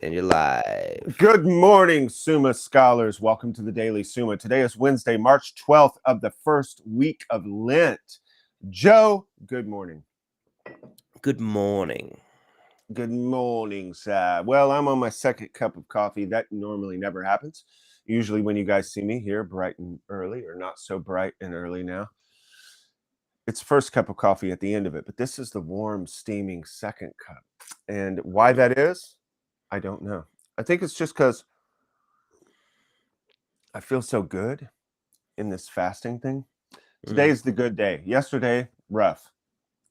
And you're live. Good morning, Summa scholars. Welcome to the Daily Summa. Today is Wednesday, March 12th of the first week of Lent. Joe, good morning. Good morning. Good morning, sir. Well, I'm on my second cup of coffee. That normally never happens. Usually when you guys see me here bright and early, or not so bright and early now, it's first cup of coffee at the end of it. But this is the warm, steaming second cup. And why that is, I don't know. I think it's just because I feel so good in this fasting thing. Today's the good day. Yesterday, rough.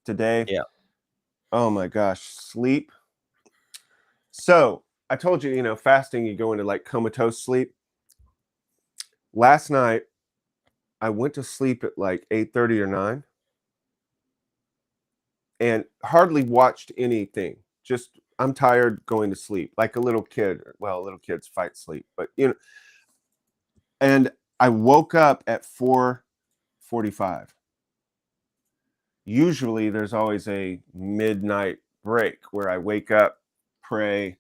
Today, Yeah. oh my gosh, sleep. So I told you, fasting, you go into like comatose sleep. Last night, I went to sleep at like 8:30 or 9 and hardly watched anything. Just, I'm tired, going to sleep like a little kid. Well, little kids fight sleep, but and I woke up at 4:45. Usually there's always a midnight break where I wake up, pray,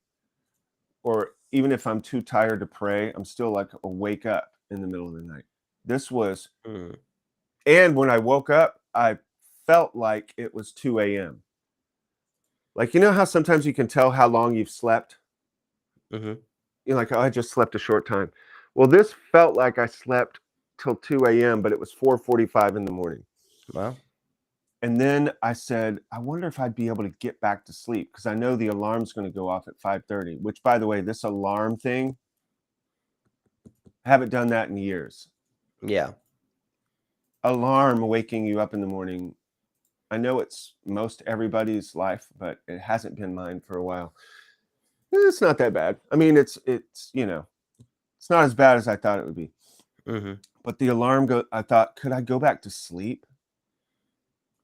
or even if I'm too tired to pray, I'm still like a wake up in the middle of the night. This was, and when I woke up, I felt like it was 2 a.m. Like, you know how sometimes you can tell how long you've slept? You're like, oh, I just slept a short time. Well, this felt like I slept till 2 a.m., but it was 4:45 in the morning. Wow. And then I said, I wonder if I'd be able to get back to sleep because I know the alarm's going to go off at 5:30, which, by the way, this alarm thing, I haven't done that in years. Yeah. Alarm waking you up in the morning. I know it's most everybody's life, but it hasn't been mine for a while. It's not that bad. I mean, it's not as bad as I thought it would be. But the alarm I thought, could I go back to sleep?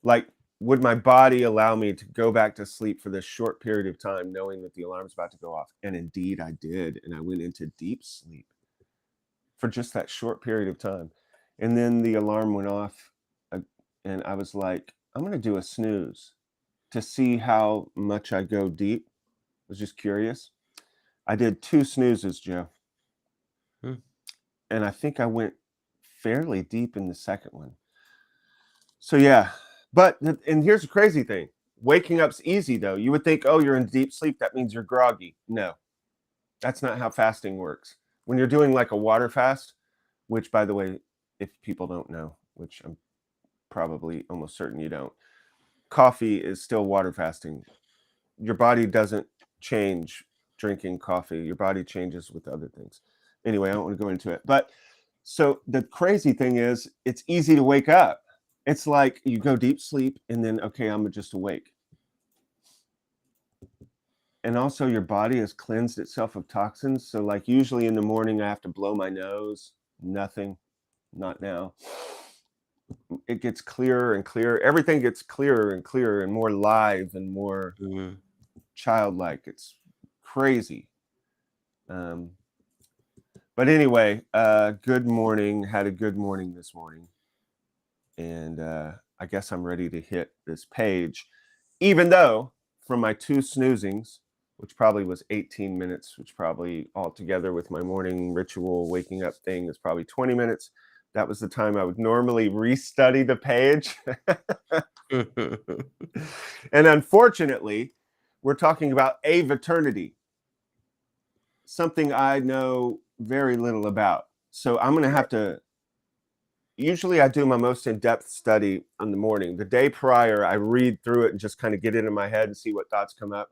Like, would my body allow me to go back to sleep for this short period of time, knowing that the alarm's about to go off? And indeed I did. And I went into deep sleep for just that short period of time. And then the alarm went off, and I was like, I'm going to do a snooze to see how much I go deep. I was just curious. I did 2 snoozes, Joe. And I think I went fairly deep in the second one. So yeah, and here's the crazy thing. Waking up's easy though. You would think, oh, you're in deep sleep. That means you're groggy. No, that's not how fasting works. When you're doing like a water fast, which by the way, if people don't know, which I'm probably almost certain you don't, coffee is still water fasting. Your body doesn't change drinking coffee. Your body changes with other things. Anyway, I don't want to go into it. But so the crazy thing is, it's easy to wake up. It's like you go deep sleep and then, okay, I'm just awake. And also your body has cleansed itself of toxins. So like usually in the morning, I have to blow my nose. Nothing, not now. It gets clearer and clearer. Everything gets clearer and clearer and more live and more childlike. It's crazy. But anyway, good morning. Had a good morning this morning. And I guess I'm ready to hit this page, even though from my 2 snoozings, which probably was 18 minutes, which probably altogether with my morning ritual waking up thing is probably 20 minutes. That was the time I would normally restudy the page. And unfortunately, we're talking about Aeviternity, something I know very little about. So I'm going to have to, usually I do my most in-depth study in the morning. The day prior, I read through it and just kind of get it in my head and see what thoughts come up.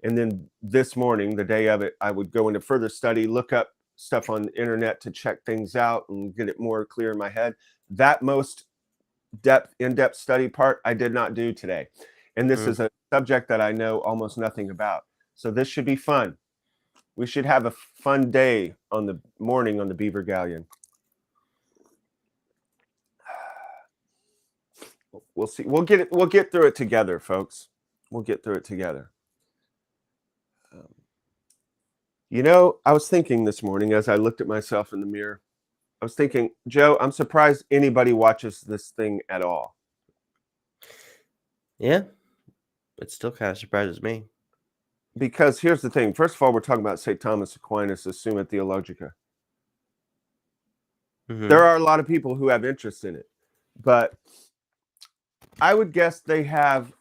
And then this morning, the day of it, I would go into further study, look up stuff on the internet to check things out and get it more clear in my head. That most in-depth study part, I did not do today. And this is a subject that I know almost nothing about. So this should be fun. We should have a fun day on the morning on the Beaver Galleon. We'll see. We'll get through it together, folks. We'll get through it together. I was thinking this morning as I looked at myself in the mirror, I was thinking, Joe, I'm surprised anybody watches this thing at all. Yeah. It still kind of surprises me. Because here's the thing. First of all, we're talking about St. Thomas Aquinas, the Summa Theologica. There Mhm. are a lot of people who have interest in it, but I would guess they have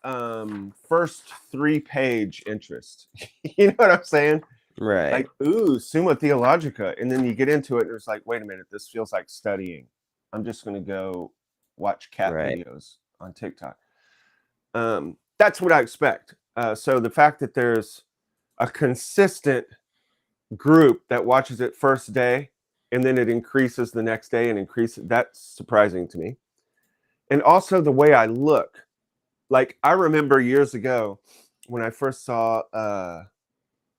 first 3-page interest. You know what I'm saying? Right. Like, ooh, Summa Theologica. And then you get into it and it's like, wait a minute, this feels like studying. I'm just going to go watch cat Right. videos on TikTok. That's what I expect. So the fact that there's a consistent group that watches it first day and then it increases the next day and increases, that's surprising to me. And also the way I look. Like, I remember years ago when I first saw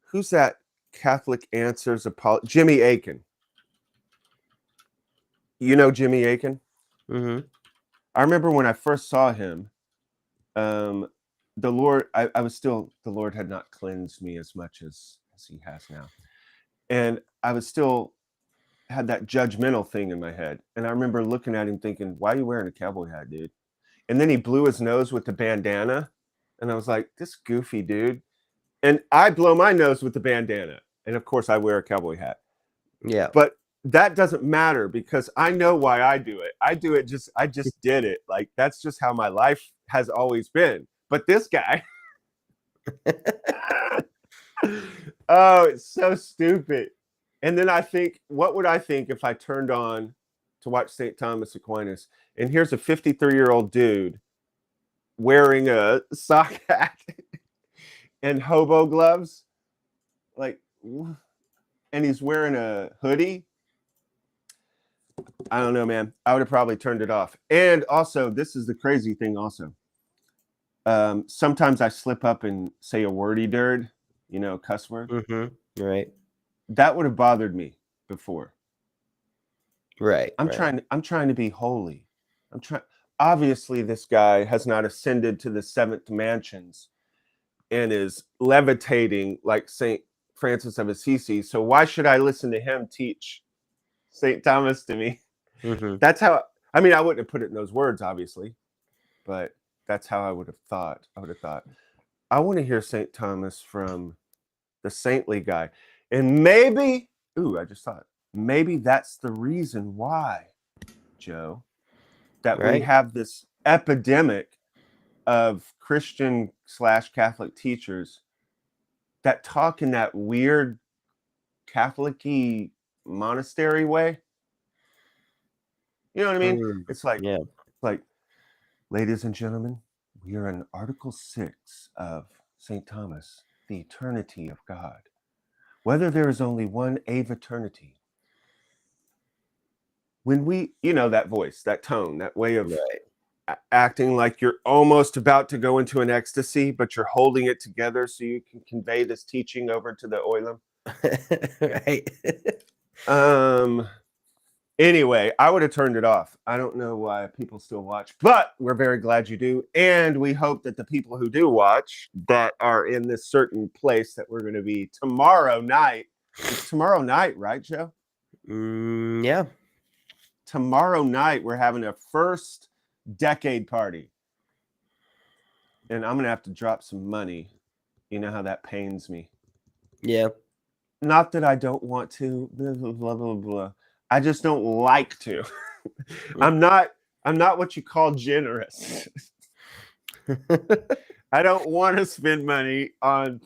who's that Catholic Answers Jimmy Akin. You know Jimmy Akin? Mhm. I remember when I first saw him, um, the Lord, I was still, the Lord had not cleansed me as much as he has now. And I was still had that judgmental thing in my head. And I remember looking at him thinking, why are you wearing a cowboy hat, dude? And then he blew his nose with the bandana. And I was like, this goofy dude. And I blow my nose with the bandana. And of course, I wear a cowboy hat. Yeah. But that doesn't matter because I know why I do it. I just did it. Like, that's just how my life has always been. But this guy, oh, it's so stupid. And then I think, what would I think if I turned on to watch St. Thomas Aquinas? And here's a 53-year-old dude wearing a sock hat and hobo gloves. Like, and he's wearing a hoodie. I don't know, man. I would have probably turned it off. And also, this is the crazy thing also. Sometimes I slip up and say a wordy dirt, cuss word. Mhm. Right. That would have bothered me before. Right. I'm Right. trying to be holy. I'm trying. Obviously, this guy has not ascended to the seventh mansions and is levitating like Saint Francis of Assisi. So why should I listen to him teach Saint Thomas to me? Mhm. That's how. I mean, I wouldn't have put it in those words, obviously, but that's how I would have thought. I would have thought, I want to hear St. Thomas from the saintly guy. And maybe, ooh, I just thought, maybe that's the reason why, Joe, that we Right. have this epidemic of Christian/Catholic teachers that talk in that weird Catholic-y monastery way. You know what I mean? Mm. It's Yeah. like, ladies and gentlemen, we are in Article 6 of St. Thomas, the eternity of God. Whether there is only one Aeviternity. When that voice, that tone, that way of Right. acting like you're almost about to go into an ecstasy, but you're holding it together so you can convey this teaching over to the oilum. Right. Um, Anyway, I would have turned it off. I don't know why people still watch, but we're very glad you do. And we hope that the people who do watch that are in this certain place that we're going to be tomorrow night. It's tomorrow night, right, Joe? Yeah. Tomorrow night, we're having a first decade party. And I'm going to have to drop some money. You know how that pains me. Yeah. Not that I don't want to, blah, blah, blah, blah, blah. I just don't like to. Mm. I'm not what you call generous. I don't want to spend money on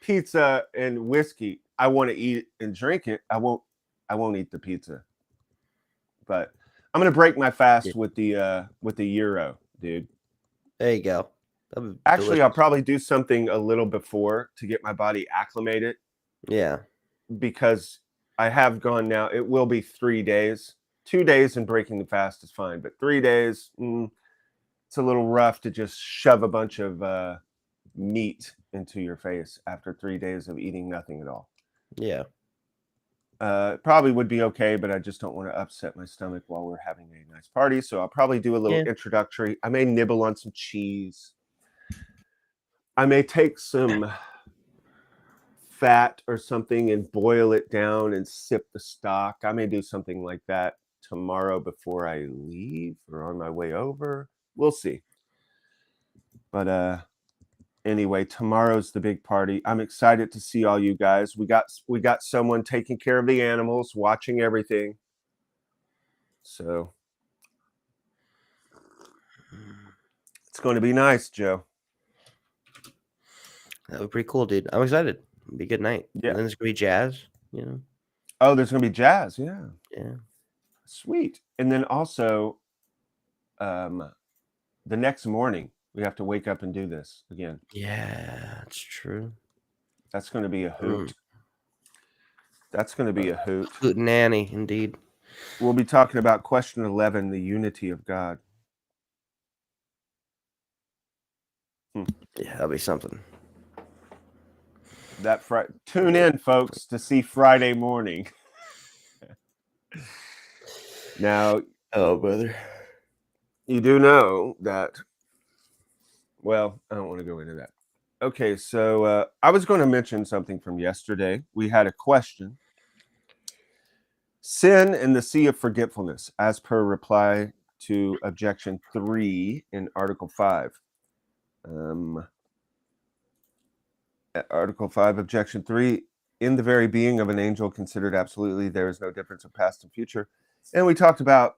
pizza and whiskey. I want to eat and drink it. I won't eat the pizza. But I'm gonna break my Yeah. fast with the euro, dude. There you go. That'd be Actually, I'll delicious. probably do something a little before to get my body acclimated Yeah. because I have gone now. It will be 3 days. 2 days and breaking the fast is fine, but 3 days, it's a little rough to just shove a bunch of meat into your face after 3 days of eating nothing at all. Yeah. Probably would be okay, but I just don't want to upset my stomach while we're having a nice party. So I'll probably do a little Yeah. introductory. I may nibble on some cheese. I may take some fat or something and boil it down and sip the stock. I may do something like that tomorrow before I leave or on my way over. We'll see. But Anyway, tomorrow's the big party. I'm excited to see all you guys. We got someone taking care of the animals, watching everything. So it's going to be nice, Joe. That would be pretty cool, dude. I'm excited. It'll be a good night. Yeah. And then there's gonna be jazz, you know. Oh, there's going to be jazz. Yeah. Yeah. Sweet. And then also, the next morning we have to wake up and do this again. Yeah, that's true. That's going to be a hoot. That's going to be a hoot. Hoot and nanny, indeed. We'll be talking about question 11, the unity of God. Yeah, that'll be something. Tune in, folks, to see Friday morning. Now, oh, brother, you do know that. Well, I don't want to go into that. Okay, so I was going to mention something from yesterday. We had a question. Sin and the sea of forgetfulness, as per reply to objection 3 in Article 5. Article 5, objection 3, in the very being of an angel considered absolutely, there is no difference of past and future. And we talked about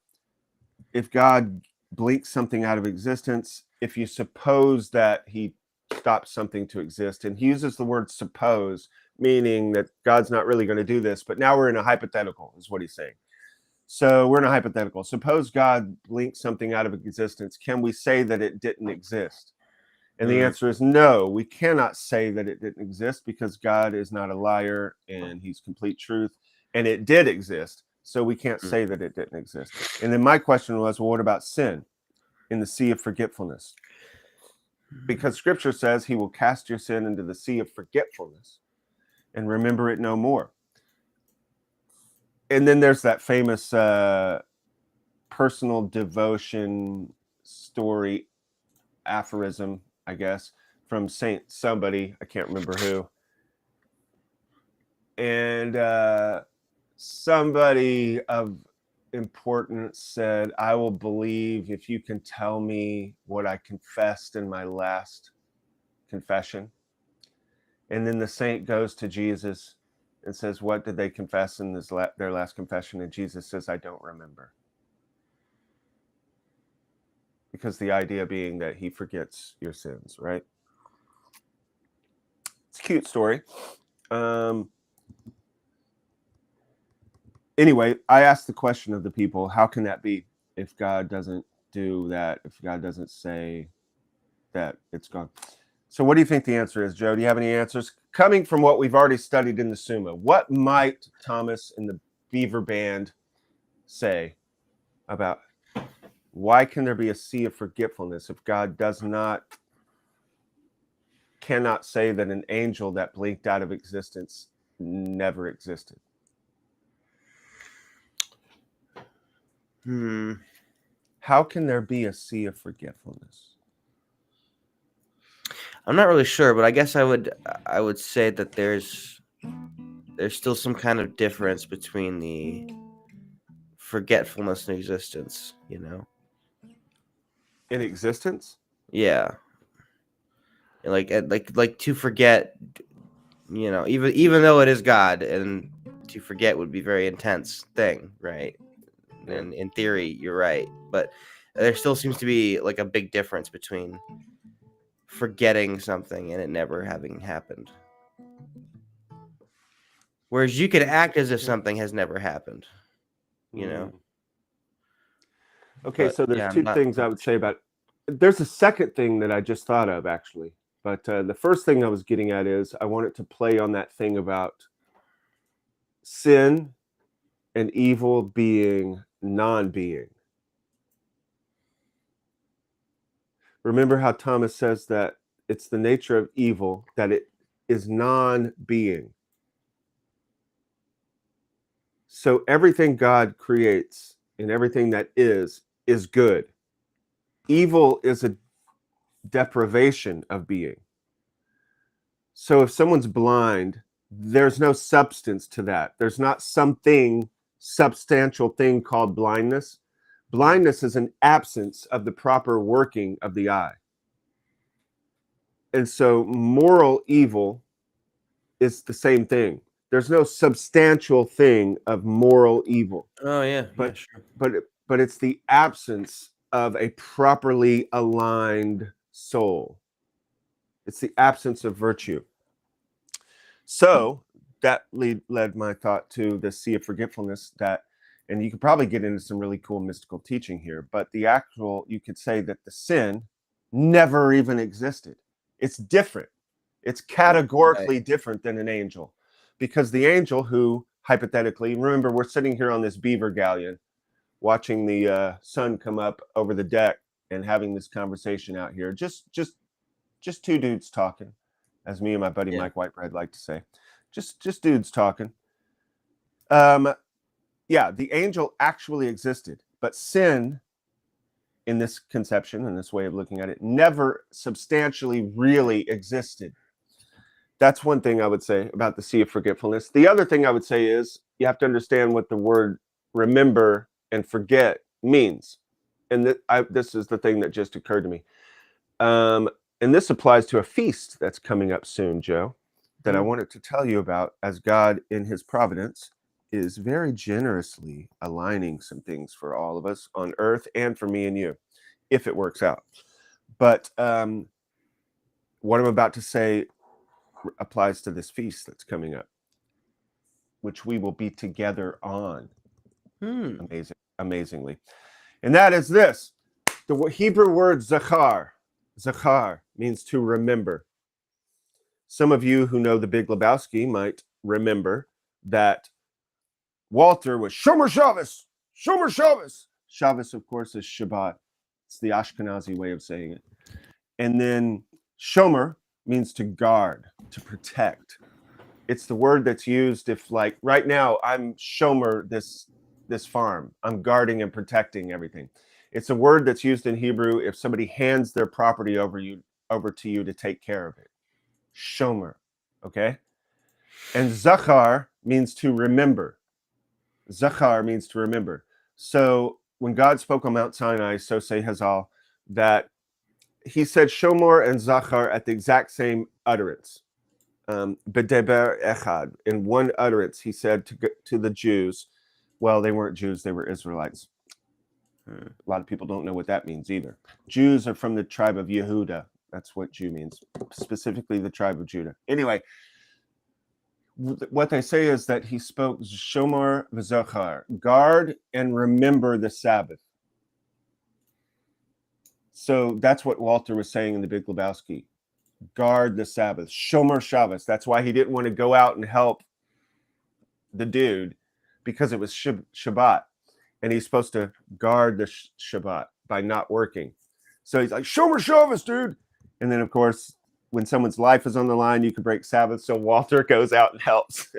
if God blinks something out of existence, if you suppose that he stopped something to exist, and he uses the word suppose, meaning that God's not really going to do this, but now we're in a hypothetical, is what he's saying. So we're in a hypothetical. Suppose God blinks something out of existence. Can we say that it didn't exist? And the answer is no, we cannot say that it didn't exist because God is not a liar and he's complete truth. And it did exist. So we can't say that it didn't exist. And then my question was, well, what about sin in the sea of forgetfulness? Because scripture says he will cast your sin into the sea of forgetfulness and remember it no more. And then there's that famous personal devotion story aphorism, I guess, from Saint somebody, I can't remember who. And somebody of importance said, I will believe if you can tell me what I confessed in my last confession. And then the saint goes to Jesus and says, what did they confess in their last confession? And Jesus says, I don't remember. Because the idea being that he forgets your sins, right? It's a cute story. Anyway, I asked the question of the people, how can that be if God doesn't do that, if God doesn't say that it's gone? So what do you think the answer is, Joe? Do you have any answers? Coming from what we've already studied in the Summa, what might Thomas and the Beaver Band say about why can there be a sea of forgetfulness if God cannot say that an angel that blinked out of existence never existed? How can there be a sea of forgetfulness? I'm not really sure, but I guess I would say that there's still some kind of difference between the forgetfulness and existence, you know? In existence? Yeah. Like to forget, you know, even though it is God, and to forget would be a very intense thing, right? And in theory, you're right, but there still seems to be like a big difference between forgetting something and it never having happened. Whereas you could act as if something has never happened, you know? Okay, But, so there's yeah, two things I would say about it. There's a second thing that I just thought of, actually. But the first thing I was getting at is I wanted to play on that thing about sin and evil being non-being. Remember how Thomas says that it's the nature of evil that it is non-being. So everything God creates and everything that is good. Evil is a deprivation of being. So if someone's blind, there's no substance to that. There's not something substantial thing called blindness. Blindness is an absence of the proper working of the eye. And so moral evil is the same thing. There's no substantial thing of moral evil, Oh yeah, but sure. but it's the absence of a properly aligned soul. It's the absence of virtue. So that led my thought to the sea of forgetfulness, that, and you could probably get into some really cool mystical teaching here, but the actual, you could say that the sin never even existed. It's different. It's categorically different than an angel, because the angel who, hypothetically, remember, we're sitting here on this beaver galleon watching the sun come up over the deck and having this conversation out here, just two dudes talking, as me and my buddy Mike Whitebread like to say, just dudes talking. Yeah, the angel actually existed, but sin, in this conception, in this way of looking at it, never substantially really existed. That's one thing I would say about the sea of forgetfulness. The other thing I would say is you have to understand what the word remember and forget means. And this is the thing that just occurred to me. And this applies to a feast that's coming up soon, Joe, that I wanted to tell you about, as God, in his providence, is very generously aligning some things for all of us on earth and for me and you, if it works out. But what I'm about to say applies to this feast that's coming up, which we will be together on. Amazingly. And that is this. The Hebrew word zachar. Zachar means to remember. Some of you who know the Big Lebowski might remember that Walter was Shomer Shabbos, Shomer Shabbos. Shabbos, of course, is Shabbat. It's the Ashkenazi way of saying it. And then Shomer means to guard, to protect. It's the word that's used if, like, right now, I'm Shomer this farm. I'm guarding and protecting everything. It's a word that's used in Hebrew if somebody hands their property over to you to take care of it. Shomer, okay? And Zachar means to remember. Zachar means to remember. So when God spoke on Mount Sinai, so say Hazal, that he said Shomer and Zachar at the exact same utterance. Bedeber echad, in one utterance, he said to the Jews, well, they weren't Jews, they were Israelites. A lot of people don't know what that means either. Jews are from the tribe of Yehuda. That's what Jew means, specifically the tribe of Judah. Anyway, what they say is that he spoke Shomer v'Zachar, guard and remember the Sabbath. So that's what Walter was saying in the Big Lebowski. Guard the Sabbath. Shomer Shabbos. That's why he didn't want to go out and help the dude, because it was Shabbat. And he's supposed to guard the Shabbat by not working. So he's like, Shomer Shabbos, dude. And then, of course, when someone's life is on the line, you can break Sabbath. So Walter goes out and helps.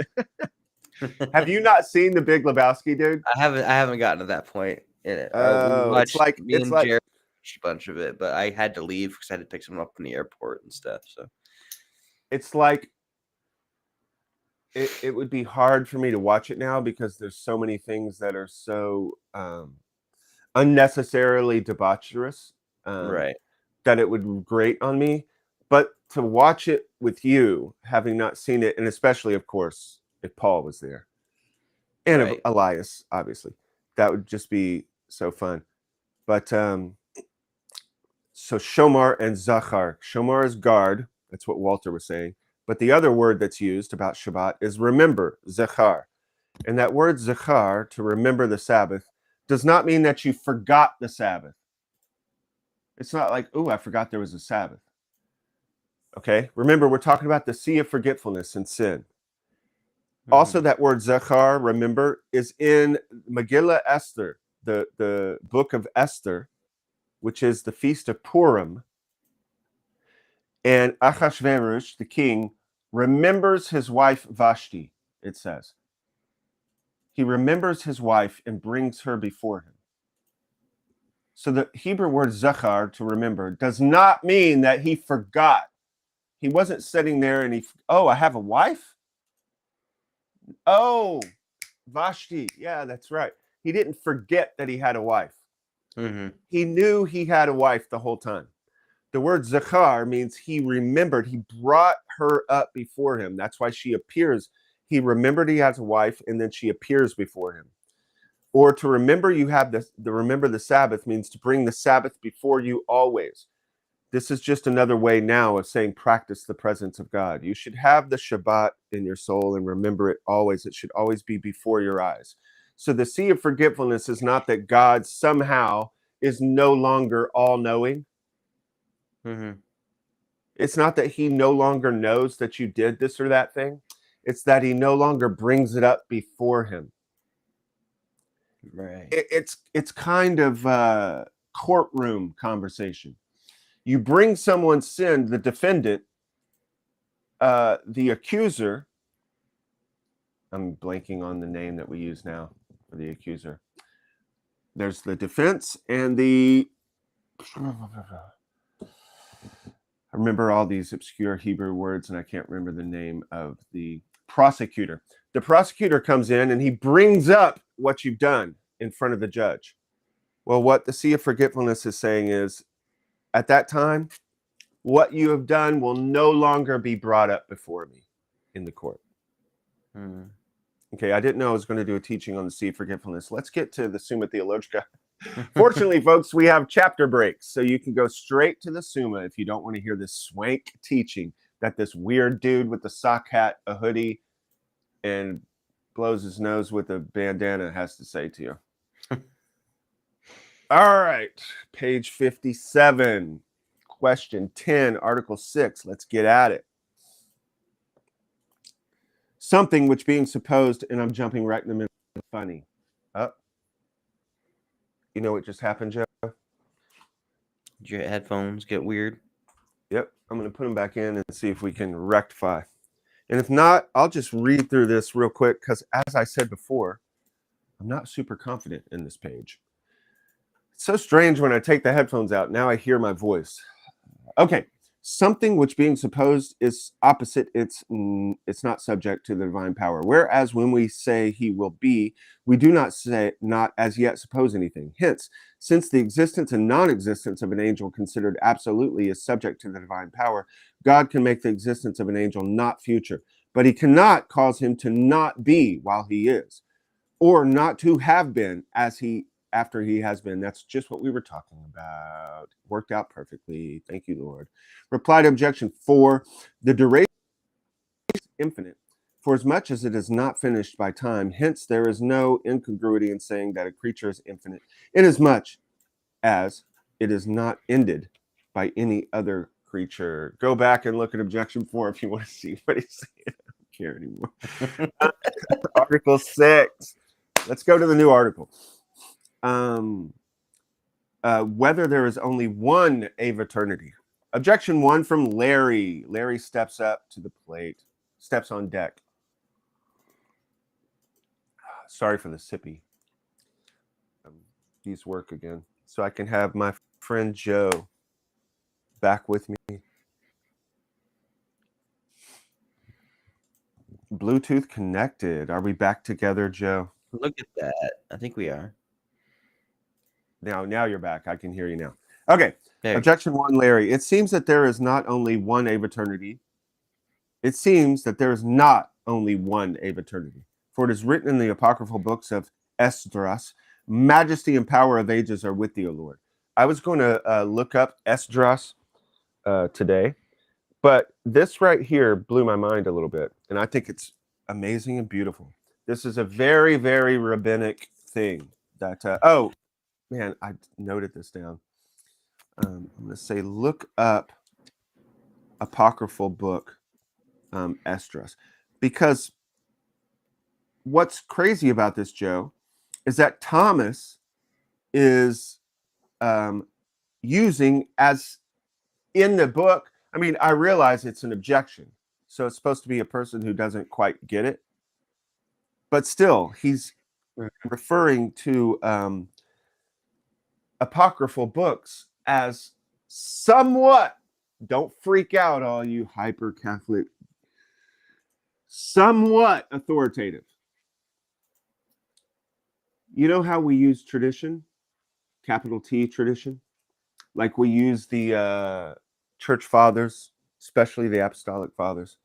Have you not seen the Big Lebowski, dude? I haven't gotten to that point in it. It's like Jared watched a bunch of it, but I had to leave because I had to pick someone up from the airport and stuff. So it's like it would be hard for me to watch it now because there's so many things that are so unnecessarily debaucherous, right, that it would grate on me. But to watch it with you, having not seen it, and especially, of course, if Paul was there, and Elias, obviously, that would just be so fun. But so Shomar and Zachar. Shomar is guard. That's what Walter was saying. But the other word that's used about Shabbat is remember, Zachar. And that word Zachar, to remember the Sabbath, does not mean that you forgot the Sabbath. It's not like, oh, I forgot there was a Sabbath. Okay? Remember, we're talking about the sea of forgetfulness and sin. Also, that word Zachar, remember, is in Megillah Esther, the book of Esther, which is the feast of Purim. And Achashverosh, the king, remembers his wife Vashti, it says. He remembers his wife and brings her before him. So the Hebrew word Zachar, to remember, does not mean that he forgot. He wasn't sitting there and I have a wife? Oh, Vashti. Yeah, that's right. He didn't forget that he had a wife. He knew he had a wife the whole time. The word zachar means he remembered. He brought her up before him. That's why she appears. He remembered he has a wife, and then she appears before him. Or to remember you have remember the Sabbath means to bring the Sabbath before you always. This is just another way now of saying practice the presence of God. You should have the Shabbat in your soul and remember it always. It should always be before your eyes. So the sea of forgetfulness is not that God somehow is no longer all-knowing. Mm-hmm. It's not that he no longer knows that you did this or that thing. It's that he no longer brings it up before him. Right. It's kind of courtroom conversation. You bring someone's sin, the defendant, the accuser. I'm blanking on the name that we use now for the accuser. There's the defense and the... I remember all these obscure Hebrew words, and I can't remember the name of the prosecutor. The prosecutor comes in and he brings up what you've done in front of the judge. Well, what the sea of forgetfulness is saying is, at that time, what you have done will no longer be brought up before me in the court. Mm. Okay, I didn't know I was going to do a teaching on the sea of forgetfulness. Let's get to the Summa Theologica. Fortunately, folks, we have chapter breaks, so you can go straight to the Summa if you don't want to hear this swank teaching that this weird dude with the sock hat, a hoodie, and blows his nose with a bandana has to say to you. All right, page 57, question 10, article 6. Let's get at it. Something which being supposed, and I'm jumping right in the middle, funny. You know what just happened, Joe? Did your headphones get weird? Yep, I'm going to put them back in and see if we can rectify. And if not, I'll just read through this real quick because, as I said before, I'm not super confident in this page. It's so strange when I take the headphones out. Now I hear my voice. Okay, something which being supposed is opposite, it's not subject to the divine power. Whereas when we say he will be, we do not say not as yet suppose anything. Hence, since the existence and non-existence of an angel considered absolutely is subject to the divine power, God can make the existence of an angel not future, but he cannot cause him to not be while he is, or not to have been after he has been. That's just what we were talking about. Worked out perfectly. Thank you, Lord. Reply to objection 4. The duration is infinite, for as much as it is not finished by time. Hence, there is no incongruity in saying that a creature is infinite, inasmuch as it is not ended by any other creature. Go back and look at objection 4 if you want to see what he's saying. I don't care anymore. Article 6. Let's go to the new article. Whether there is only one Aeviternity. Objection 1 from Larry. Larry steps up to the plate, steps on deck. Sorry for the sippy. These work again. So I can have my friend Joe back with me. Bluetooth connected. Are we back together, Joe? Look at that. I think we are. Now you're back. I can hear you now. Okay. There. Objection 1, Larry. It seems that there is not only one Aeviternity. It seems that there is not only one Aeviternity. For it is written in the apocryphal books of Esdras, majesty and power of ages are with thee, O Lord. I was going to look up Esdras today, but this right here blew my mind a little bit, and I think it's amazing and beautiful. This is a very, very rabbinic thing that, oh, man, I noted this down. I'm going to say, look up apocryphal book, Esdras, because what's crazy about this, Joe, is that Thomas is using as in the book. I mean, I realize it's an objection, so it's supposed to be a person who doesn't quite get it, but still, he's referring to apocryphal books as somewhat, don't freak out, all you hyper-Catholic, somewhat authoritative. You know how we use tradition, capital T tradition? Like we use the church fathers, especially the apostolic fathers,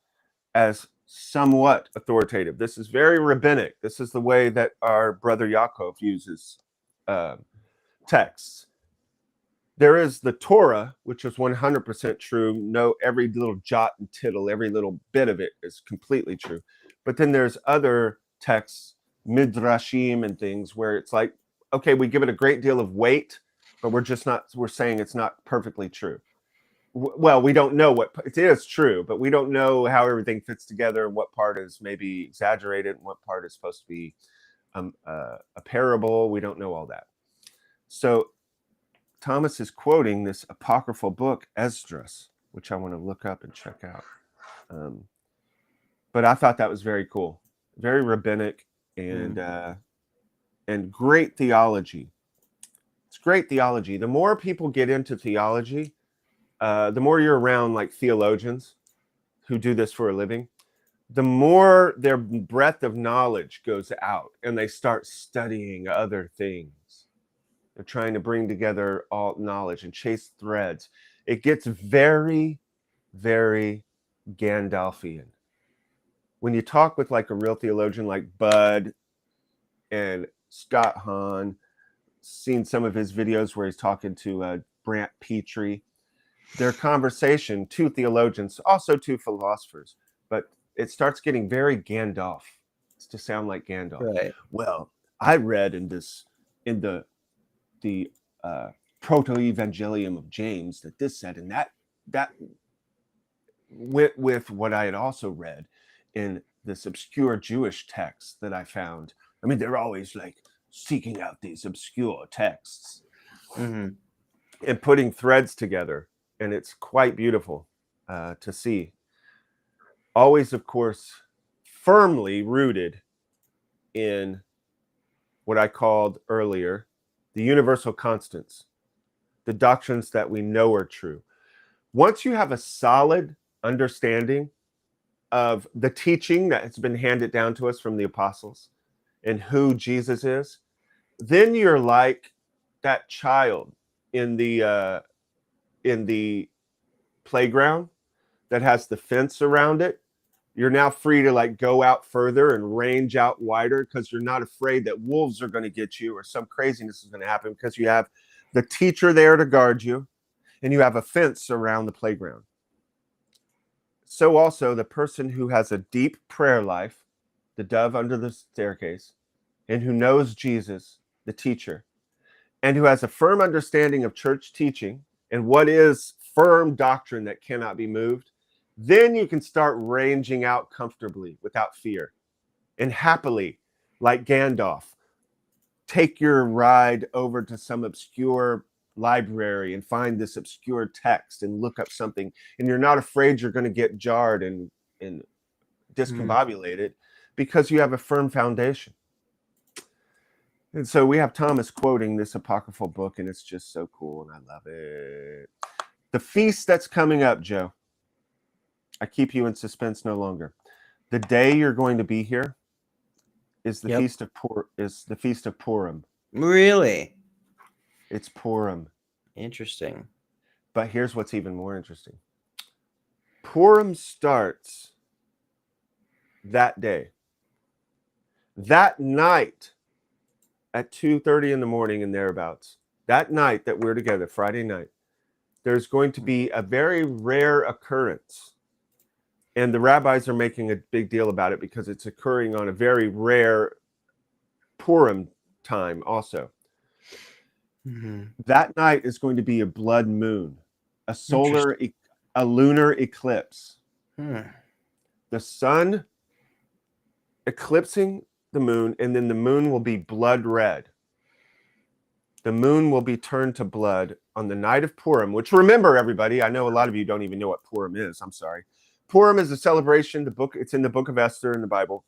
as somewhat authoritative. This is very rabbinic. This is the way that our brother Yaakov uses texts. There is the Torah, which is 100% true. No, every little jot and tittle, every little bit of it is completely true. But then there's other texts, midrashim and things, where it's like, okay, we give it a great deal of weight, but we're saying it's not perfectly true. Well, we don't know what it is true, but we don't know how everything fits together and what part is maybe exaggerated and what part is supposed to be a parable. We don't know all that. So Thomas is quoting this apocryphal book, Esdras, which I want to look up and check out. But I thought that was very cool, very rabbinic, and great theology. It's great theology. The more people get into theology, the more you're around like theologians who do this for a living, the more their breadth of knowledge goes out and they start studying other things. They're trying to bring together all knowledge and chase threads. It gets very, very Gandalfian. When you talk with like a real theologian like Bud and Scott Hahn, seen some of his videos where he's talking to Brant Petrie, their conversation, two theologians, also two philosophers, but it starts getting very Gandalf. It's to sound like Gandalf. Right. Well, I read in the proto-evangelium of James that this said, and that went with what I had also read in this obscure Jewish text that I found. I mean, they're always like seeking out these obscure texts and putting threads together, and it's quite beautiful to see. Always, of course, firmly rooted in what I called earlier the universal constants, the doctrines that we know are true. Once you have a solid understanding of the teaching that has been handed down to us from the apostles and who Jesus is, then you're like that child in the playground that has the fence around it. You're now free to like go out further and range out wider because you're not afraid that wolves are going to get you or some craziness is going to happen because you have the teacher there to guard you and you have a fence around the playground. So also the person who has a deep prayer life, the dove under the staircase, and who knows Jesus, the teacher, and who has a firm understanding of church teaching and what is firm doctrine that cannot be moved, then you can start ranging out comfortably without fear and happily, like Gandalf, take your ride over to some obscure library and find this obscure text and look up something, and you're not afraid you're going to get jarred and discombobulated because you have a firm foundation. And so we have Thomas quoting this apocryphal book, and it's just so cool, and I love it. The feast that's coming up, Joe, I keep you in suspense no longer. The day you're going to be here is the feast of Purim. Really? It's Purim. Interesting. But here's what's even more interesting. Purim starts that day. That night at 2:30 in the morning and thereabouts, that night that we're together, Friday night, there's going to be a very rare occurrence. And the rabbis are making a big deal about it because it's occurring on a very rare Purim time also. That night is going to be a blood moon, a lunar eclipse. The sun eclipsing the moon, and then the moon will be blood red. The moon will be turned to blood on the night of Purim, which, remember, everybody, I know a lot of you don't even know what Purim is. I'm sorry. Purim is a celebration. It's in the book of Esther in the Bible,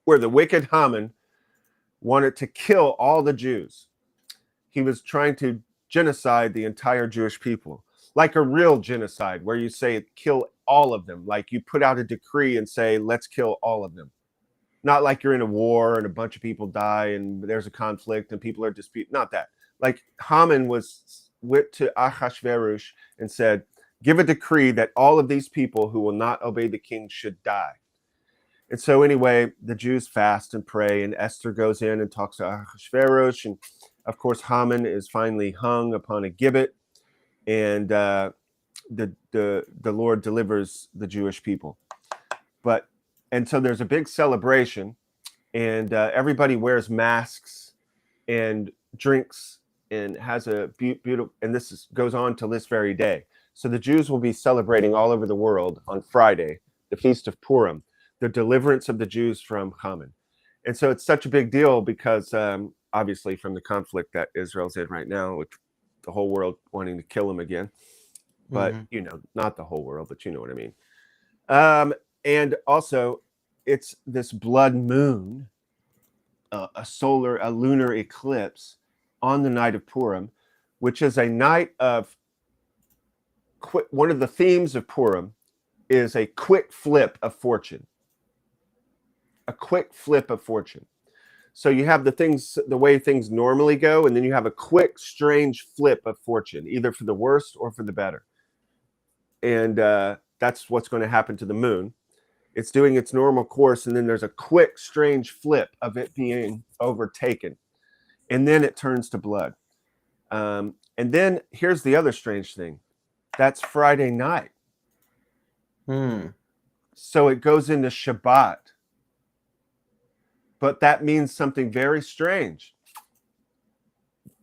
where the wicked Haman wanted to kill all the Jews. He was trying to genocide the entire Jewish people, like a real genocide, where you say kill all of them. Like you put out a decree and say, let's kill all of them. Not like you're in a war and a bunch of people die and there's a conflict and people are disputing. Not that. Like Haman went to Ahasuerus and said, give a decree that all of these people who will not obey the king should die. And so anyway, the Jews fast and pray, and Esther goes in and talks to Ahasuerus, and of course Haman is finally hung upon a gibbet, and the Lord delivers the Jewish people. And so there's a big celebration, and everybody wears masks and drinks and has a beautiful, and this goes on till this very day. So the Jews will be celebrating all over the world on Friday, the Feast of Purim, the deliverance of the Jews from Haman. And so it's such a big deal because obviously from the conflict that Israel's in right now, with the whole world wanting to kill them again. But, you know, not the whole world, but you know what I mean. And also, it's this blood moon, a lunar eclipse on the night of Purim, which is a night of one of the themes of Purim is a quick flip of fortune. A quick flip of fortune. So you have the way things normally go, and then you have a quick, strange flip of fortune, either for the worst or for the better. And that's what's going to happen to the moon. It's doing its normal course, and then there's a quick, strange flip of it being overtaken. And then it turns to blood. And then here's the other strange thing. That's Friday night. So it goes into Shabbat. But that means something very strange.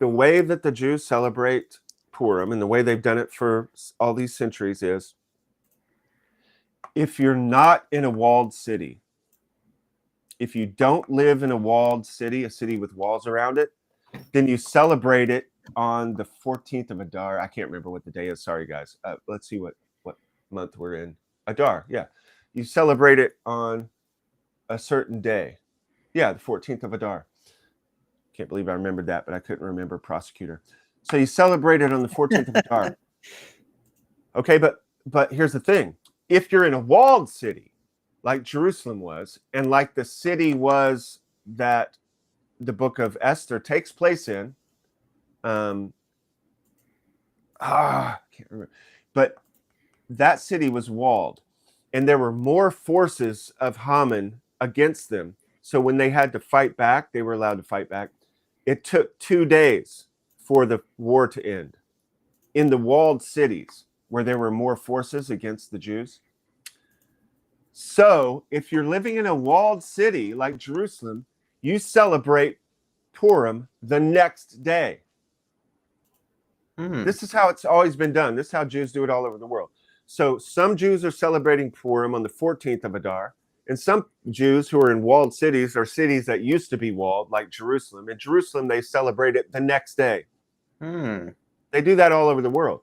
The way that the Jews celebrate Purim and the way they've done it for all these centuries is, if you're not in a walled city, if you don't live in a walled city, a city with walls around it, then you celebrate it on the 14th of Adar. I can't remember what the day is. Sorry, guys. Let's see what month we're in. Adar, yeah. You celebrate it on a certain day. Yeah, the 14th of Adar. Can't believe I remembered that, but I couldn't remember prosecutor. So you celebrate it on the 14th of Adar. Okay, but here's the thing. If you're in a walled city, like Jerusalem was, and like the city was that the book of Esther takes place in, can't remember, but that city was walled, and there were more forces of Haman against them. So when they had to fight back, they were allowed to fight back. It took 2 days for the war to end. In the walled cities where there were more forces against the Jews. So if you're living in a walled city like Jerusalem, you celebrate Purim the next day. This is how it's always been done. This is how Jews do it all over the world. So some Jews are celebrating Purim on the 14th of Adar, and some Jews who are in walled cities or cities that used to be walled, like Jerusalem. In Jerusalem, they celebrate it the next day. They do that all over the world.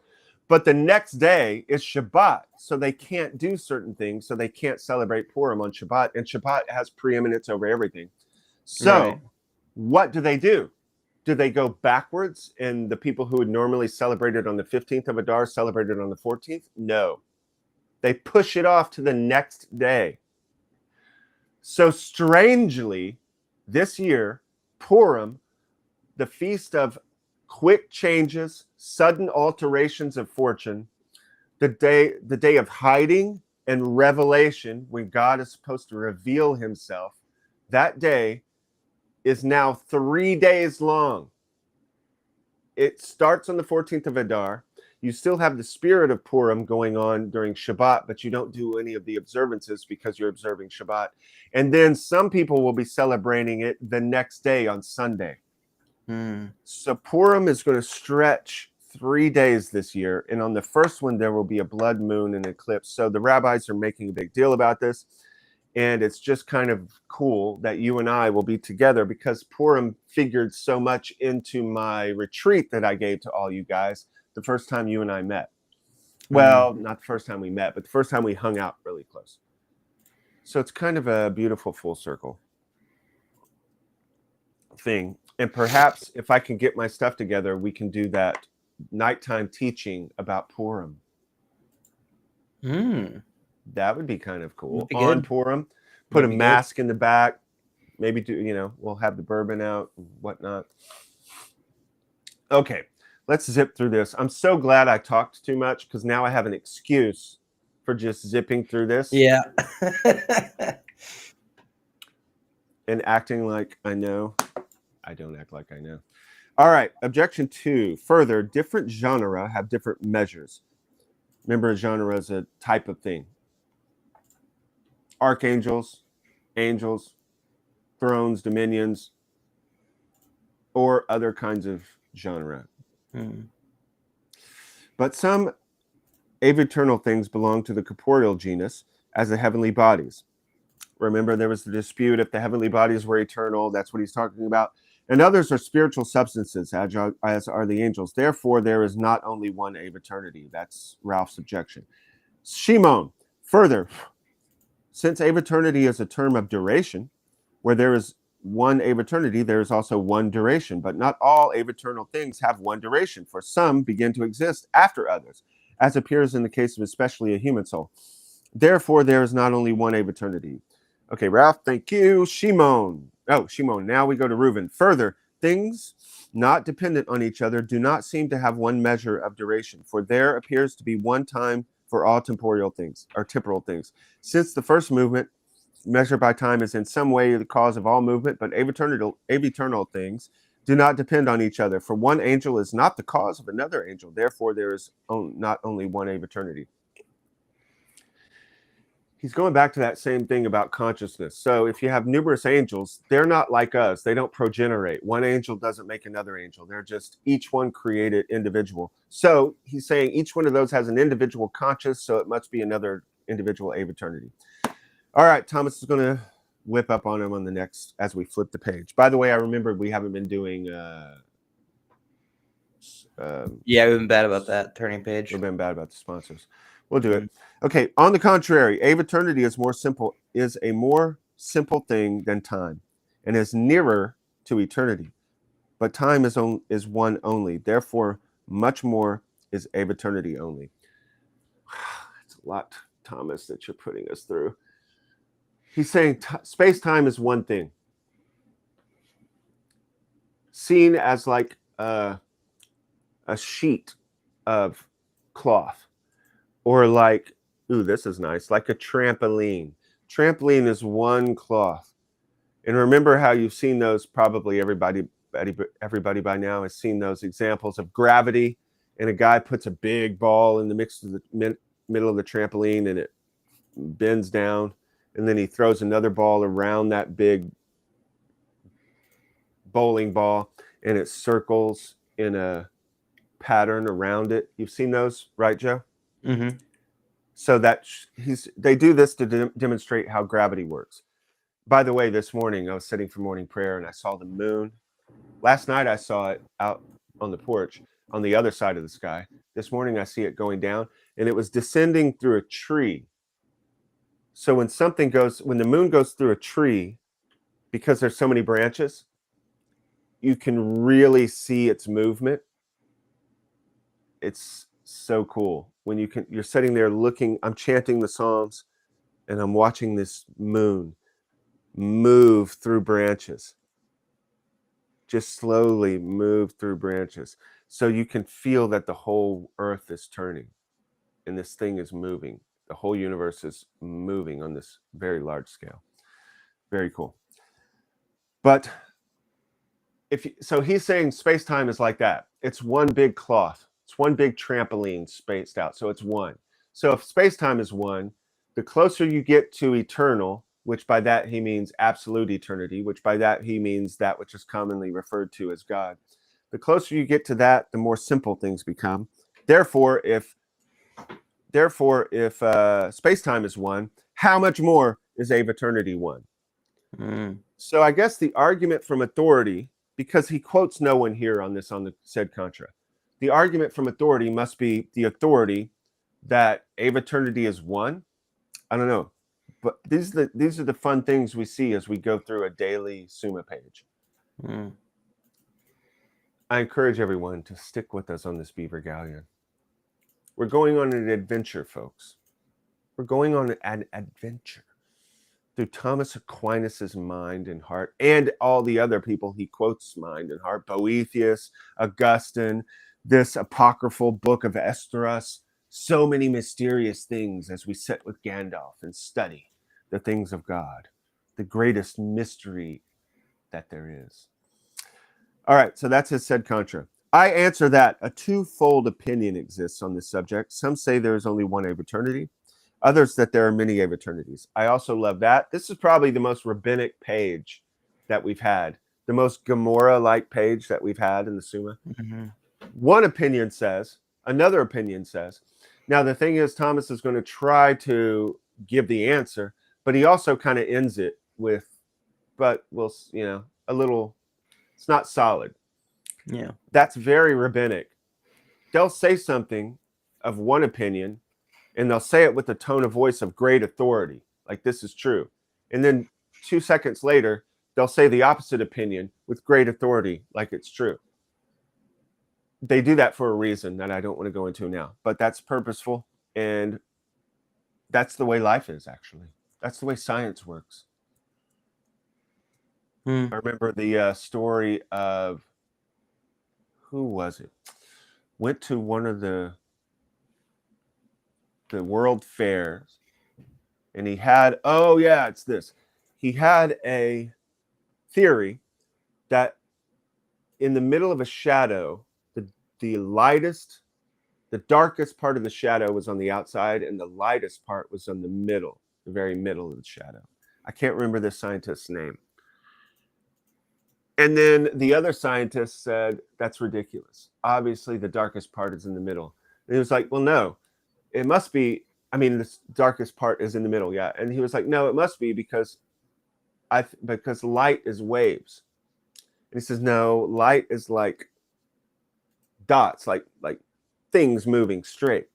But the next day is Shabbat, so they can't do certain things, so they can't celebrate Purim on Shabbat, and Shabbat has preeminence over everything. So what do? Do they go backwards, and the people who would normally celebrate it on the 15th of Adar celebrate it on the 14th? No. They push it off to the next day. So strangely, this year, Purim, the feast of quick changes, sudden alterations of fortune, the day of hiding and revelation, when God is supposed to reveal himself, that day is now 3 days long. It starts on the 14th of Adar. You still have the spirit of Purim going on during Shabbat, but you don't do any of the observances because you're observing Shabbat. And then some people will be celebrating it the next day on Sunday. So Purim is going to stretch 3 days this year. And on the first one, there will be a blood moon and eclipse. So the rabbis are making a big deal about this. And it's just kind of cool that you and I will be together because Purim figured so much into my retreat that I gave to all you guys the first time you and I met. Well, not the first time we met, but the first time we hung out really close. So it's kind of a beautiful full circle thing. And perhaps if I can get my stuff together, we can do that nighttime teaching about Purim. That would be kind of cool. On Purim, put a mask in the back. Maybe we'll have the bourbon out and whatnot. Okay, Let's zip through this. I'm so glad I talked too much because now I have an excuse for just zipping through this. Yeah. And acting like I know. I don't act like I know. All right. Objection 2. Further, different genera have different measures. Remember, a genre is a type of thing. Archangels, angels, thrones, dominions, or other kinds of genre. But some aeviternal things belong to the corporeal genus as the heavenly bodies. Remember, there was the dispute if the heavenly bodies were eternal. That's what he's talking about. And others are spiritual substances, as are the angels. Therefore, there is not only one aeviternity. That's Ralph's objection. Shimon, further, since aeviternity is a term of duration, where there is one aeviternity, there is also one duration. But not all aeviternal things have one duration, for some begin to exist after others, as appears in the case of especially a human soul. Therefore, there is not only one aeviternity. Okay, Ralph, thank you. Shimon. Oh, Shimon. Now we go to Reuven. Further, things not dependent on each other do not seem to have one measure of duration, for there appears to be one time for all temporal things, or temporal things. Since the first movement, measured by time, is in some way the cause of all movement, but aeviternal things do not depend on each other. For one angel is not the cause of another angel. Therefore, there is not only one aeviternity. He's going back to that same thing about consciousness. So if you have numerous angels, they're not like us. They don't progenerate. One angel doesn't make another angel. They're just each one created individual. So he's saying each one of those has an individual conscious, so it must be another individual aeviternity. All right, Thomas is going to whip up on him on the next as we flip the page. By the way, I remembered we haven't been doing... yeah, we've been bad about that turning page. We've been bad about the sponsors. We'll do it. Okay. On the contrary, aeviternity is a more simple thing than time, and is nearer to eternity. But time is one only. Therefore, much more is aeviternity only. It's a lot, Thomas, that you're putting us through. He's saying space-time is one thing, seen as like a sheet of cloth, or like, ooh, this is nice, like a trampoline. Trampoline is one cloth. And remember how you've seen those, probably everybody by now has seen those examples of gravity, and a guy puts a big ball in the middle of the trampoline and it bends down, and then he throws another ball around that big bowling ball and it circles in a pattern around it. You've seen those, right, Joe? Mm-hmm. So that they do this to demonstrate how gravity works. By the way, this morning I was sitting for morning prayer and I saw the moon. Last night I saw it out on the porch on the other side of the sky. This morning I see it going down, and it was descending through a tree. So when the moon goes through a tree, because there's so many branches, you can really see its movement. It's so cool when you're sitting there looking. I'm chanting the Psalms and I'm watching this moon move through branches, just slowly move through branches. So you can feel that the whole earth is turning and this thing is moving. The whole universe is moving on this very large scale. Very cool. But so he's saying space-time is like that. It's one big cloth. It's one big trampoline spaced out. So it's one. So if space-time is one, the closer you get to eternal, which by that he means absolute eternity, which by that he means that which is commonly referred to as God. The closer you get to that, the more simple things become. Therefore, if space-time is one, how much more is aeviternity one? So I guess the argument from authority, because he quotes no one here on the said contra, the argument from authority must be the authority that aeviternity is one. I don't know, but these are the fun things we see as we go through a daily Summa page. I encourage everyone to stick with us on this Beaver Galleon. We're going on an adventure, folks. We're going on an adventure through Thomas Aquinas's mind and heart, and all the other people he quotes mind and heart: Boethius, Augustine, this apocryphal book of Esdras, so many mysterious things as we sit with Gandalf and study the things of God, the greatest mystery that there is. All right, so that's his sed contra. I answer that a twofold opinion exists on this subject. Some say there is only one Aeviternity, others that there are many Aeviternities. I also love that. This is probably the most rabbinic page that we've had, the most Gomorrah-like page that we've had in the Summa. Mm-hmm. One opinion says, another opinion says. Now, the thing is, Thomas is going to try to give the answer, but he also kind of ends it with, but we'll, a little, it's not solid. Yeah. That's very rabbinic. They'll say something of one opinion, and they'll say it with a tone of voice of great authority, like this is true. And then 2 seconds later, they'll say the opposite opinion with great authority, like it's true. They do that for a reason that I don't want to go into now, but that's purposeful, and that's the way life is, actually. That's the way science works. I remember the story of, who was it? Went to one of the world fairs, and he had, it's this. He had a theory that in the middle of a shadow, the darkest part of the shadow was on the outside, and the lightest part was on the middle, the very middle of the shadow. I can't remember this scientist's name. And then the other scientist said, that's ridiculous. Obviously, the darkest part is in the middle. And he was like, well, no, it must be. I mean, the darkest part is in the middle, yeah. And he was like, no, it must be because light is waves. And he says, no, light is like dots, like things moving straight.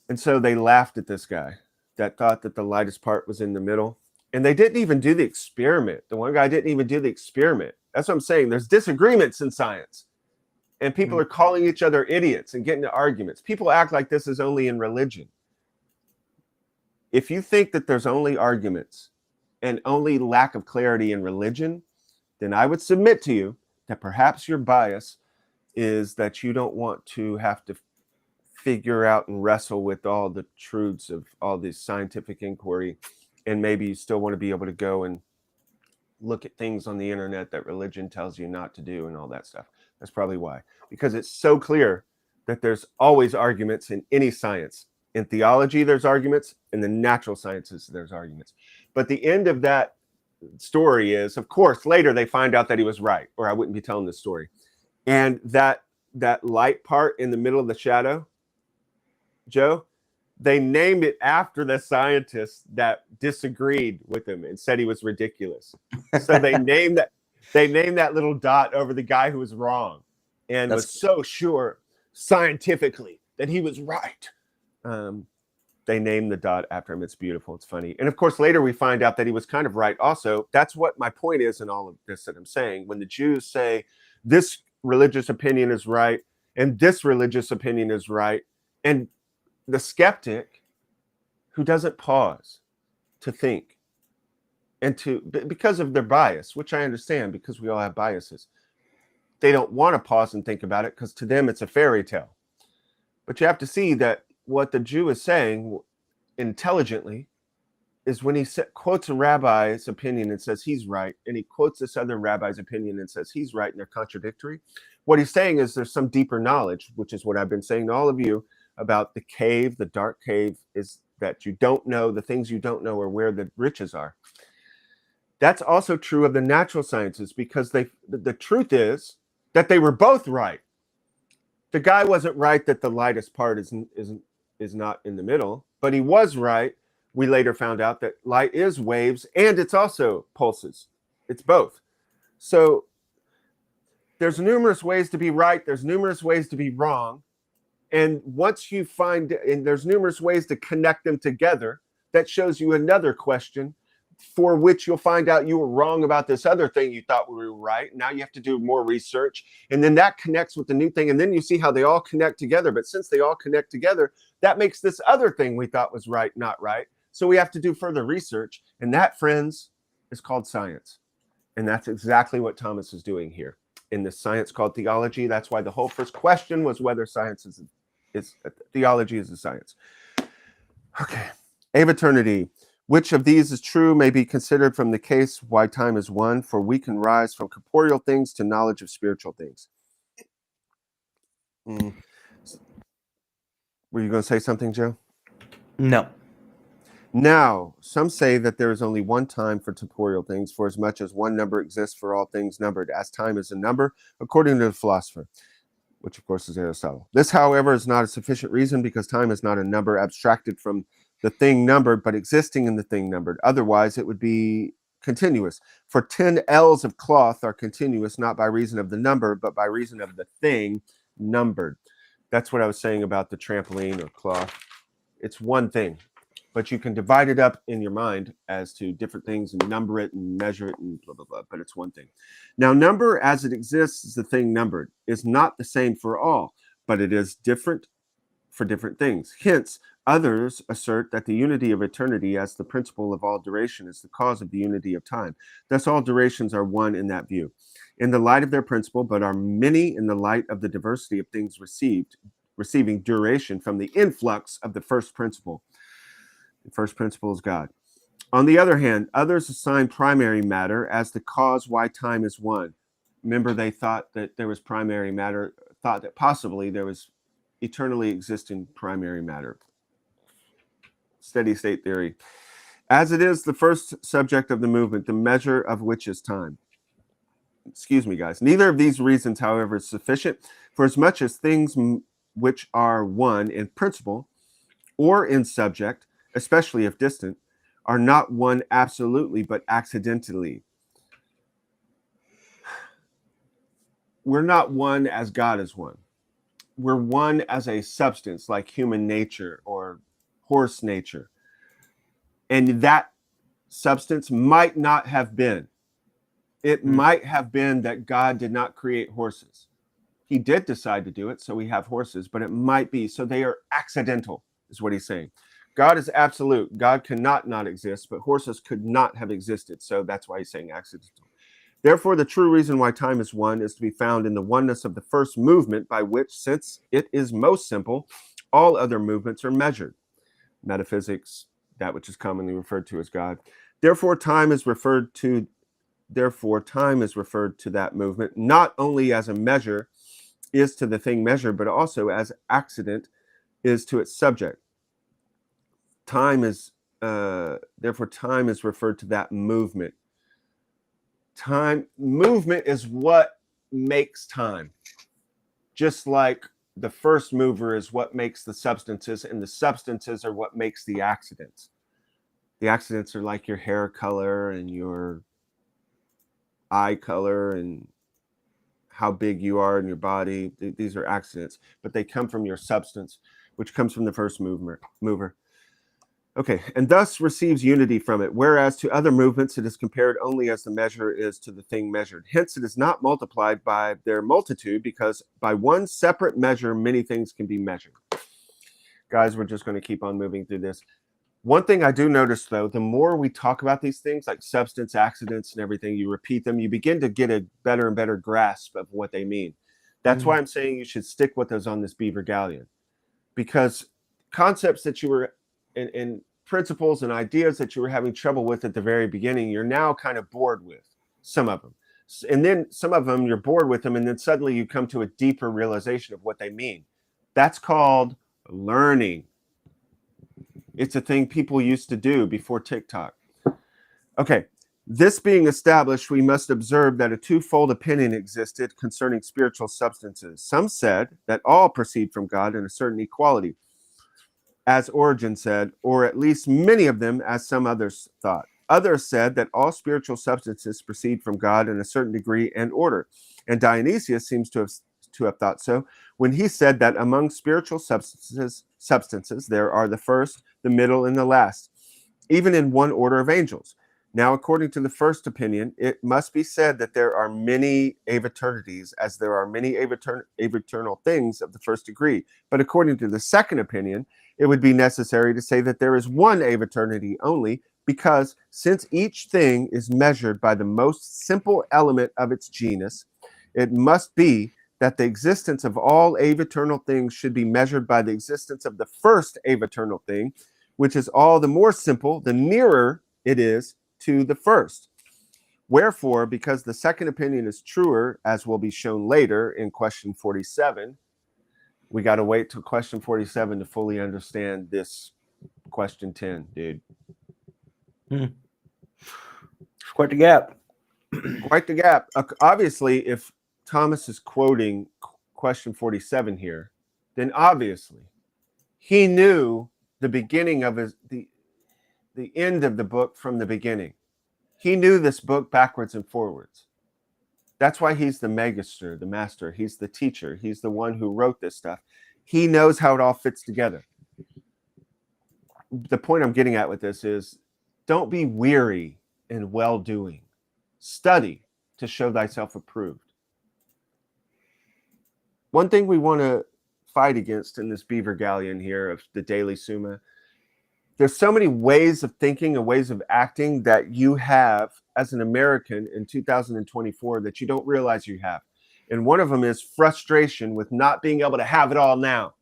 And so they laughed at this guy that thought that the lightest part was in the middle. And they didn't even do the experiment. The one guy didn't even do the experiment. That's what I'm saying. There's disagreements in science. And people are calling each other idiots and getting into arguments. People act like this is only in religion. If you think that there's only arguments and only lack of clarity in religion, then I would submit to you that perhaps your bias is that you don't want to have to figure out and wrestle with all the truths of all this scientific inquiry. And maybe you still want to be able to go and look at things on the internet that religion tells you not to do and all that stuff. That's probably why. Because it's so clear that there's always arguments in any science. In theology, there's arguments. In the natural sciences, there's arguments. But the end of that story is, of course, later they find out that he was right, or I wouldn't be telling this story. And that light part in the middle of the shadow, Joe, they named it after the scientist that disagreed with him and said he was ridiculous. So they named that little dot over the guy who was wrong and was so sure scientifically that he was right. They named the dot after him. It's beautiful. It's funny. And of course, later we find out that he was kind of right also. That's what my point is in all of this that I'm saying. When the Jews say this religious opinion is right and this religious opinion is right, and the skeptic who doesn't pause to think and because of their bias, which I understand because we all have biases, they don't want to pause and think about it because to them it's a fairy tale. But you have to see that what the Jew is saying intelligently is when he quotes a rabbi's opinion and says he's right, and he quotes this other rabbi's opinion and says he's right, and they're contradictory. What he's saying is there's some deeper knowledge, which is what I've been saying to all of you about the cave, the dark cave, is that you don't know, the things you don't know are where the riches are. That's also true of the natural sciences because the truth is that they were both right. The guy wasn't right that the lightest part is not in the middle, but he was right. We later found out that light is waves and it's also pulses. It's both. So there's numerous ways to be right. There's numerous ways to be wrong. And once you find, and there's numerous ways to connect them together, that shows you another question for which you'll find out you were wrong about this other thing you thought we were right. Now you have to do more research. And then that connects with the new thing. And then you see how they all connect together. But since they all connect together, that makes this other thing we thought was right, not right. So we have to do further research. And that, friends, is called science. And that's exactly what Thomas is doing here. in the science called theology. That's why the whole first question was whether science is theology is a science. Okay. Aeviternity. Which of these is true may be considered from the case why time is one, for we can rise from corporeal things to knowledge of spiritual things. Were you going to say something, Joe? No. Now, some say that there is only one time for temporal things, for as much as one number exists for all things numbered, as time is a number, according to the philosopher, which of course is Aristotle. This, however, is not a sufficient reason, because time is not a number abstracted from the thing numbered, but existing in the thing numbered. Otherwise, it would be continuous. For 10 ells of cloth are continuous, not by reason of the number, but by reason of the thing numbered. That's what I was saying about the trampoline or cloth. It's one thing, but you can divide it up in your mind as to different things and number it and measure it and blah, blah, blah, but it's one thing. Now, number as it exists is the thing numbered, is not the same for all, but it is different for different things. Hence, others assert that the unity of eternity as the principle of all duration is the cause of the unity of time. Thus, all durations are one in that view, in the light of their principle, but are many in the light of the diversity of things receiving duration from the influx of the first principle. The first principle is God. On the other hand, others assign primary matter as the cause why time is one. Remember, they thought that there was primary matter, thought that possibly there was eternally existing primary matter. Steady state theory. As it is the first subject of the movement, the measure of which is time. Excuse me, guys. Neither of these reasons, however, is sufficient, for as much as things which are one in principle or in subject, especially if distant, are not one absolutely, but accidentally. We're not one as God is one. We're one as a substance, like human nature or horse nature. And that substance might not have been. It might have been that God did not create horses. He did decide to do it, so we have horses, but it might be. So they are accidental, is what he's saying. God is absolute. God cannot not exist, but horses could not have existed. So that's why he's saying accidental. Therefore, the true reason why time is one is to be found in the oneness of the first movement, by which, since it is most simple, all other movements are measured. Metaphysics, that which is commonly referred to as God. Therefore, time is referred to that movement, not only as a measure is to the thing measured, but also as accident is to its subject. Therefore, time is referred to that movement. Movement is what makes time. Just like the first mover is what makes the substances, and the substances are what makes the accidents. The accidents are like your hair color and your eye color and how big you are in your body. These are accidents, but they come from your substance, which comes from the first mover. Okay, and thus receives unity from it, whereas to other movements it is compared only as the measure is to the thing measured. Hence it is not multiplied by their multitude, because by one separate measure many things can be measured. Guys, we're just going to keep on moving through this. One thing I do notice, though, the more we talk about these things like substance, accidents, and everything, you repeat them, you begin to get a better and better grasp of what they mean. That's why I'm saying you should stick with us on this Beaver Galleon, because concepts that you were in principles and ideas that you were having trouble with at the very beginning, you're now kind of bored with some of them. And then some of them, you're bored with them, and then suddenly you come to a deeper realization of what they mean. That's called learning. It's a thing people used to do before TikTok. Okay, this being established, we must observe that a twofold opinion existed concerning spiritual substances. Some said that all proceed from God in a certain equality, as Origen said, or at least many of them, as some others thought. Others said that all spiritual substances proceed from God in a certain degree and order. And Dionysius seems to have thought so when he said that among spiritual substances there are the first, the middle, and the last, even in one order of angels. Now, according to the first opinion, it must be said that there are many aeternities, as there are many aeviternal things of the first degree. But according to the second opinion, it would be necessary to say that there is one aeviternity only, because since each thing is measured by the most simple element of its genus, It must be that the existence of all aeviternal things should be measured by the existence of the first aeviternal thing, which is all the more simple the nearer it is to the first. Wherefore, because the second opinion is truer, as will be shown later in question 47, we got to wait till question 47 to fully understand this question 10, dude. It's quite the gap. Quite the gap. Obviously, if Thomas is quoting question 47 here, then obviously he knew the beginning of the end of the book from the beginning. He knew this book backwards and forwards. That's why he's the magister, the master. He's the teacher. He's the one who wrote this stuff. He knows how it all fits together. The point I'm getting at with this is, don't be weary in well-doing. Study to show thyself approved. One thing we want to fight against in this beaver galleon here of the Daily Summa, there's so many ways of thinking and ways of acting that you have as an American in 2024 that you don't realize you have. And one of them is frustration with not being able to have it all now.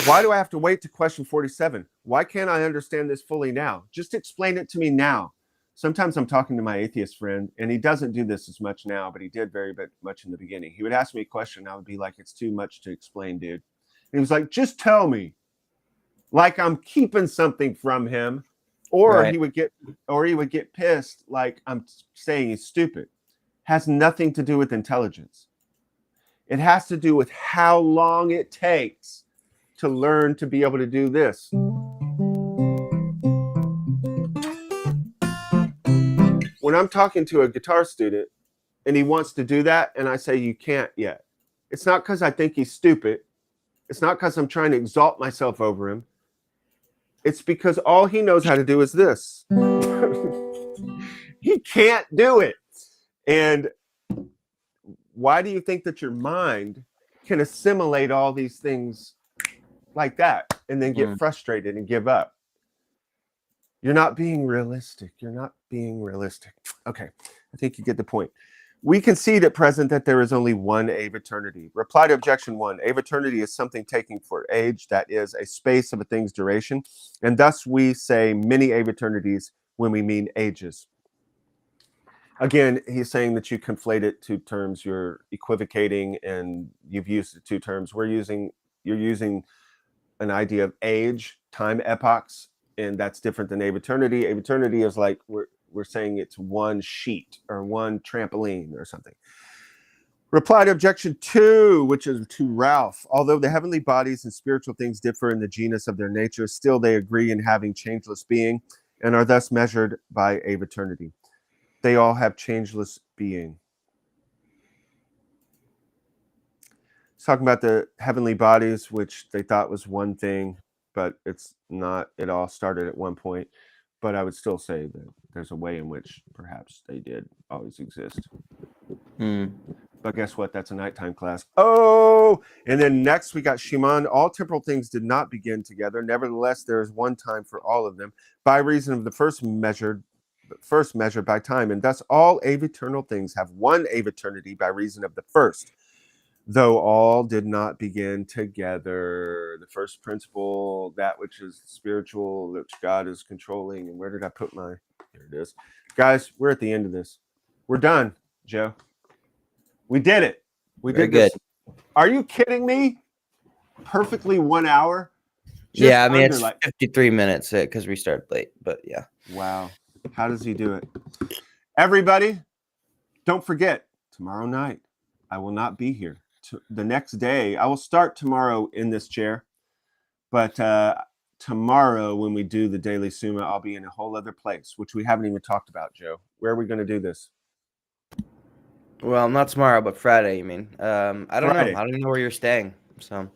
Why do I have to wait to question 47? Why can't I understand this fully now? Just explain it to me now. Sometimes I'm talking to my atheist friend, and he doesn't do this as much now, but he did very much in the beginning. He would ask me a question. I would be like, it's too much to explain, dude. And he was like, just tell me. Like I'm keeping something from him. Or Right. he would get pissed like I'm saying he's stupid. Has nothing to do with intelligence. It has to do with how long it takes to learn to be able to do this. When I'm talking to a guitar student and he wants to do that and I say you can't yet, it's not because I think he's stupid. It's not because I'm trying to exalt myself over him. It's because all he knows how to do is this. He can't do it. And why do you think that your mind can assimilate all these things like that and then get frustrated and give up? You're not being realistic. You're not being realistic. Okay, I think you get the point. We concede at present that there is only one Aeviternity. Reply to objection 1. Aeviternity is something taking for age, that is, a space of a thing's duration, and thus we say many Aeviternities when we mean ages. Again, he's saying that you conflated two terms. You're equivocating, and you've used the two terms. You're using an idea of age, time epochs, and that's different than Aeviternity. Aeviternity is like we're saying it's one sheet or one trampoline or something. Reply to objection 2, which is to Ralph. Although the heavenly bodies and spiritual things differ in the genus of their nature, still they agree in having changeless being and are thus measured by Aeviternity. They all have changeless being. It's talking about the heavenly bodies, which they thought was one thing, but it's not. It all started at one point. But I would still say that there's a way in which perhaps they did always exist. But guess what? That's a nighttime class. Oh, and then next we got Shimon. All temporal things did not begin together. Nevertheless, there is one time for all of them, by reason of the first measured by time, and thus all aeviternal things have one aeviternity by reason of the first, though all did not begin together. The first principle, that which is spiritual, which God is controlling. And where did I put my? Here it is. Guys, we're at the end of this. We're done, Joe. We did it. We Very did this. good. Are you kidding me? Perfectly 1 hour? Yeah, I mean, it's 53 minutes because we started late, but yeah. Wow. How does he do it? Everybody, don't forget, tomorrow night, I will not be here. The next day, I will start tomorrow in this chair, but tomorrow when we do the Daily Summa, I'll be in a whole other place, which we haven't even talked about, Joe. Where are we going to do this? Well, not tomorrow, but Friday, you mean? I don't Friday. know. I don't even know where you're staying, so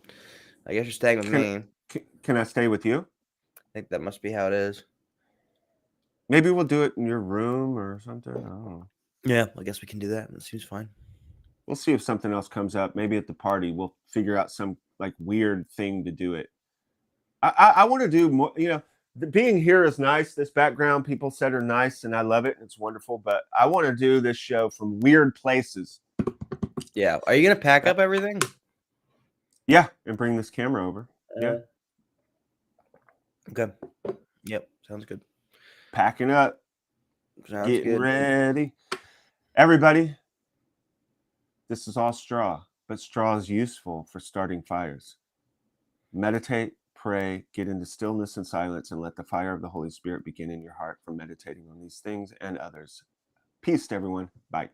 I guess you're staying with me. Can I stay with you? I think that must be how it is. Maybe we'll do it in your room or something. I don't know. Yeah, I guess we can do that. That seems fine. We'll see if something else comes up. Maybe at the party, we'll figure out some like weird thing to do it. I want to do more, being here is nice. This background, people said, are nice, and I love it. It's wonderful. But I want to do this show from weird places. Yeah. Are you gonna pack up everything? Yeah, and bring this camera over. Yeah. Okay. Yep. Sounds good. Packing up. Sounds Getting good. ready. Everybody, this is all straw, but straw is useful for starting fires. Meditate, pray, get into stillness and silence, and let the fire of the Holy Spirit begin in your heart for meditating on these things and others. Peace to everyone. Bye.